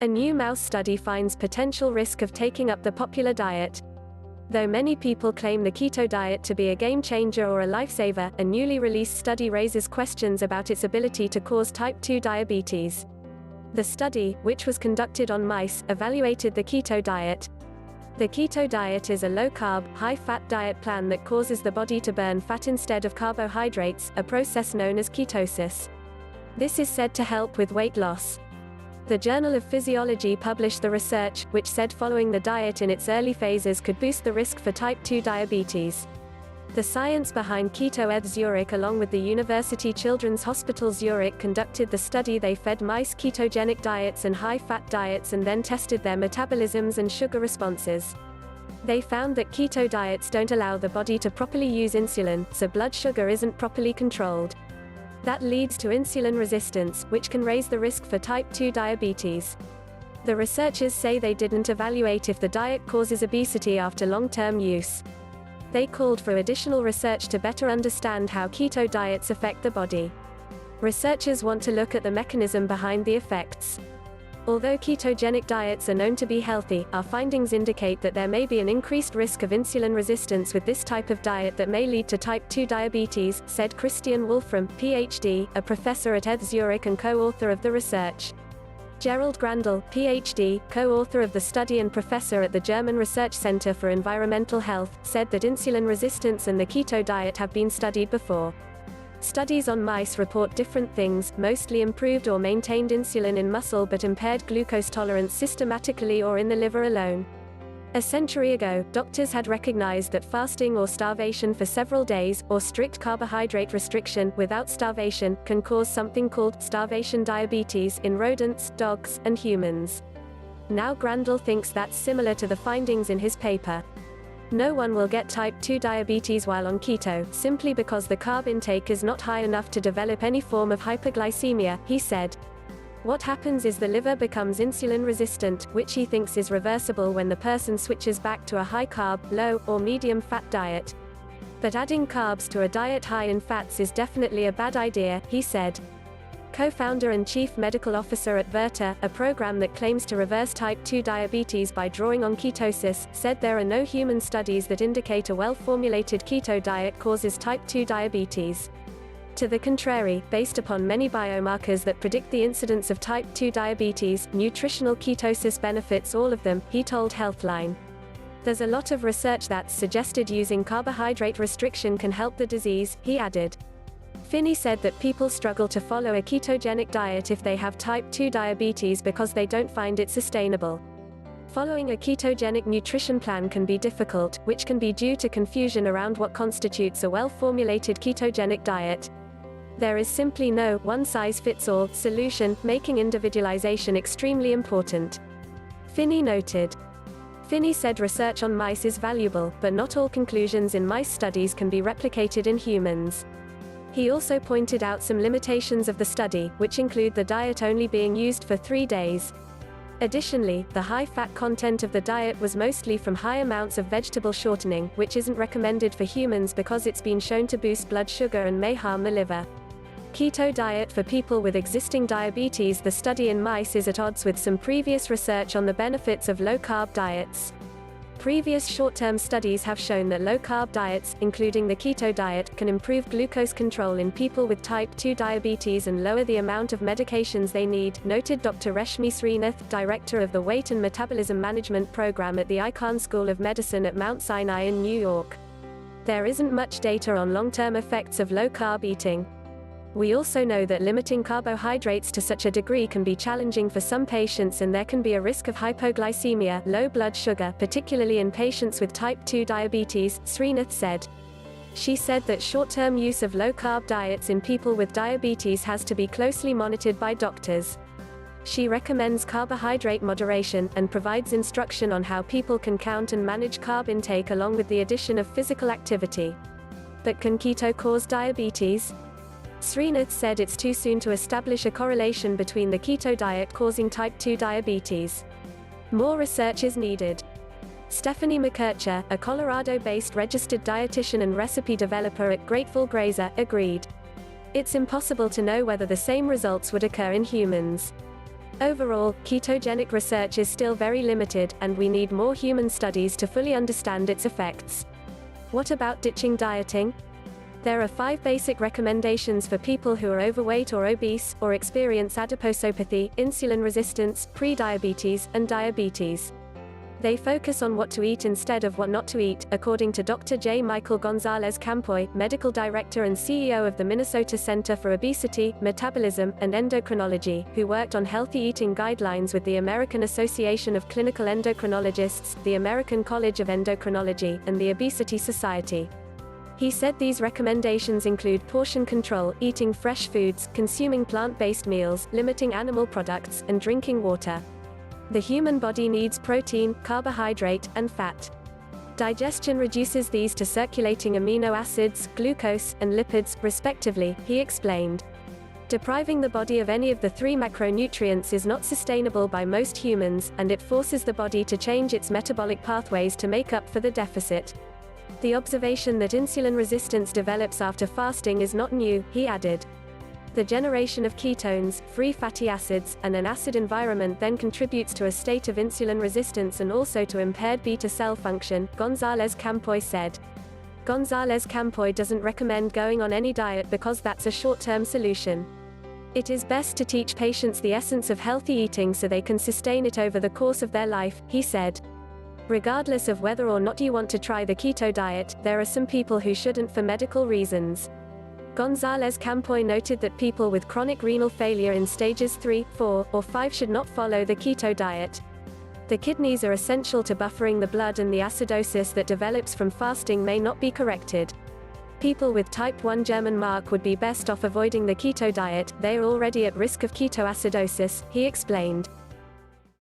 A new mouse study finds potential risk of taking up the popular diet. Though many people claim the keto diet to be a game changer or a lifesaver, a newly released study raises questions about its ability to cause type 2 diabetes. The study, which was conducted on mice, evaluated the keto diet. The keto diet is a low-carb, high-fat diet plan that causes the body to burn fat instead of carbohydrates, a process known as ketosis. This is said to help with weight loss. The Journal of Physiology published the research, which said following the diet in its early phases could boost the risk for type 2 diabetes. The science behind Keto ETH Zurich along with the University Children's Hospital Zurich conducted the study. They fed mice ketogenic diets and high-fat diets and then tested their metabolisms and sugar responses. They found that keto diets don't allow the body to properly use insulin, so blood sugar isn't properly controlled. That leads to insulin resistance, which can raise the risk for type 2 diabetes. The researchers say they didn't evaluate if the diet causes obesity after long-term use. They called for additional research to better understand how keto diets affect the body. Researchers want to look at the mechanism behind the effects. Although ketogenic diets are known to be healthy, our findings indicate that there may be an increased risk of insulin resistance with this type of diet that may lead to type 2 diabetes, said Christian Wolfram, PhD, a professor at ETH Zurich and co-author of the research. Gerald Grandel, PhD, co-author of the study and professor at the German Research Center for Environmental Health, said that insulin resistance and the keto diet have been studied before. Studies on mice report different things, mostly improved or maintained insulin in muscle but impaired glucose tolerance systematically or in the liver alone. A century ago, doctors had recognized that fasting or starvation for several days, or strict carbohydrate restriction without starvation, can cause something called starvation diabetes in rodents, dogs, and humans. Now Grandel thinks that's similar to the findings in his paper. No one will get type 2 diabetes while on keto, simply because the carb intake is not high enough to develop any form of hyperglycemia, he said. What happens is the liver becomes insulin resistant, which he thinks is reversible when the person switches back to a high-carb, low, or medium-fat diet. But adding carbs to a diet high in fats is definitely a bad idea, he said. Co-founder and chief medical officer at Virta, a program that claims to reverse type 2 diabetes by drawing on ketosis, said there are no human studies that indicate a well-formulated keto diet causes type 2 diabetes. To the contrary, based upon many biomarkers that predict the incidence of type 2 diabetes, nutritional ketosis benefits all of them, he told Healthline. There's a lot of research that's suggested using carbohydrate restriction can help the disease, he added. Finney said that people struggle to follow a ketogenic diet if they have type 2 diabetes because they don't find it sustainable. Following a ketogenic nutrition plan can be difficult, which can be due to confusion around what constitutes a well-formulated ketogenic diet. There is simply no one-size-fits-all solution, making individualization extremely important. Finney noted. Finney said research on mice is valuable, but not all conclusions in mice studies can be replicated in humans. He also pointed out some limitations of the study, which include the diet only being used for 3 days. Additionally, the high-fat content of the diet was mostly from high amounts of vegetable shortening, which isn't recommended for humans because it's been shown to boost blood sugar and may harm the liver. Keto diet for people with existing diabetes. The study in mice is at odds with some previous research on the benefits of low-carb diets. Previous short-term studies have shown that low-carb diets, including the keto diet, can improve glucose control in people with type 2 diabetes and lower the amount of medications they need, noted Dr. Reshmi Srinath, director of the Weight and Metabolism Management Program at the Icahn School of Medicine at Mount Sinai in New York. There isn't much data on long-term effects of low-carb eating. We also know that limiting carbohydrates to such a degree can be challenging for some patients, and there can be a risk of hypoglycemia, low blood sugar, particularly in patients with type 2 diabetes, Srinath said. She said that short-term use of low-carb diets in people with diabetes has to be closely monitored by doctors. She recommends carbohydrate moderation, and provides instruction on how people can count and manage carb intake along with the addition of physical activity. But can keto cause diabetes? Srinath said it's too soon to establish a correlation between the keto diet causing type 2 diabetes. More research is needed. Stephanie McKercher, a Colorado-based registered dietitian and recipe developer at Grateful Grazer, agreed. It's impossible to know whether the same results would occur in humans. Overall, ketogenic research is still very limited, and we need more human studies to fully understand its effects. What about ditching dieting? There are 5 basic recommendations for people who are overweight or obese, or experience adiposopathy, insulin resistance, prediabetes, and diabetes. They focus on what to eat instead of what not to eat, according to Dr. J. Michael Gonzalez Campoy, Medical Director and CEO of the Minnesota Center for Obesity, Metabolism, and Endocrinology, who worked on healthy eating guidelines with the American Association of Clinical Endocrinologists, the American College of Endocrinology, and the Obesity Society. He said these recommendations include portion control, eating fresh foods, consuming plant-based meals, limiting animal products, and drinking water. The human body needs protein, carbohydrate, and fat. Digestion reduces these to circulating amino acids, glucose, and lipids, respectively, he explained. Depriving the body of any of the 3 macronutrients is not sustainable by most humans, and it forces the body to change its metabolic pathways to make up for the deficit. The observation that insulin resistance develops after fasting is not new, he added. The generation of ketones, free fatty acids, and an acid environment then contributes to a state of insulin resistance and also to impaired beta cell function, Gonzalez Campoy said. Gonzalez Campoy doesn't recommend going on any diet because that's a short-term solution. It is best to teach patients the essence of healthy eating so they can sustain it over the course of their life, he said. Regardless of whether or not you want to try the keto diet, there are some people who shouldn't for medical reasons. Gonzalez Campoy noted that people with chronic renal failure in stages 3, 4, or 5 should not follow the keto diet. The kidneys are essential to buffering the blood, and the acidosis that develops from fasting may not be corrected. People with type 1 German mark would be best off avoiding the keto diet, they are already at risk of ketoacidosis, he explained.